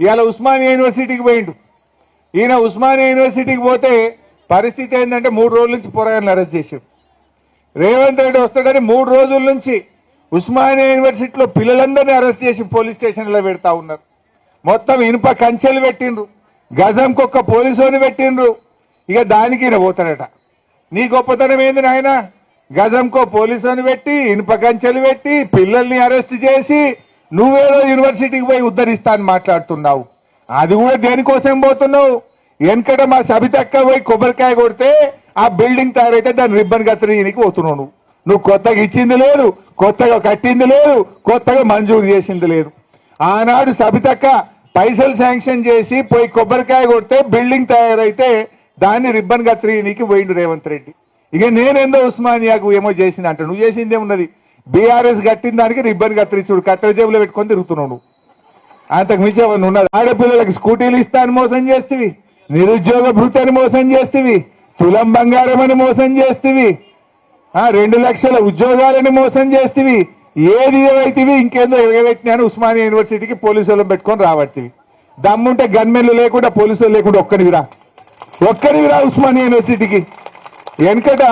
ఇవాళ ఉస్మానియా యూనివర్సిటీకి పోయిండు. ఈయన ఉస్మానియా యూనివర్సిటీకి పోతే పరిస్థితి ఏంటంటే 3 రోజుల నుంచి పోరాగాన్ని అరెస్ట్ చేశారు. రేవంత్ రెడ్డి వస్తాడని 3 రోజుల నుంచి ఉస్మానియా యూనివర్సిటీలో పిల్లలందరినీ అరెస్ట్ చేసి పోలీస్ స్టేషన్లో పెడతా ఉన్నారు. మొత్తం ఇనుప కంచెలు పెట్టిండ్రు, గజంకొక్క పోలీసుని పెట్టిండ్రు. ఇక దానికి ఈయన పోతాడట. నీ గొప్పతనం ఏంది నాయన? గజంకో పోలీసుని పెట్టి ఇనుప కంచెలు పెట్టి పిల్లల్ని అరెస్ట్ చేసి నువ్వేదో యూనివర్సిటీకి పోయి ఉద్ధరిస్తా అని మాట్లాడుతున్నావు. అది కూడా దేనికోసం పోతున్నావు? వెనకట మా సబితక్క పోయి కొబ్బరికాయ కొడితే ఆ బిల్డింగ్ తయారైతే దాన్ని రిబ్బన్ కత్తిరీనికి పోతున్నావు. నువ్వు కొత్తగా ఇచ్చింది లేదు, కొత్తగా కట్టింది లేదు, కొత్తగా మంజూరు చేసింది లేదు. ఆనాడు సబితక్క పైసలు శాంక్షన్ చేసి పోయి కొబ్బరికాయ కొడితే బిల్డింగ్ తయారైతే దాన్ని రిబ్బన్ కత్తిరీనికి పోయిండు రేవంత్ రెడ్డి. ఇక నేనేందో ఉస్మానియాకు ఏమో చేసింది అంట. నువ్వు చేసింది ఏమున్నది? బీఆర్ఎస్ కట్టిన దానికి రిబ్బన్ కత్తిరించుడు కట్టెల జేబులో పెట్టుకొని తిరుగుతున్నావు. నువ్వు అంతకు మించి ఏమన్నా ఉన్నది? ఆడపిల్లలకు స్కూటీలు ఇస్తాను మోసం చేస్తేవి, నిరుద్యోగ భృతిని మోసం చేస్తేవి, తులం బంగారం అని మోసం చేస్తేవి, 2 లక్షల ఉద్యోగాలని మోసం చేస్తేవి. ఏది ఏవైతేవి ఇంకేందో ఎగబెట్టినాను ఉస్మానియా యూనివర్సిటీకి పోలీసులను పెట్టుకొని రాబట్టివి. దమ్ముంటే గన్మెన్లు లేకుండా పోలీసులు లేకుండా ఒక్కడివిరా ఉస్మానియా యూనివర్సిటీకి. వెనకట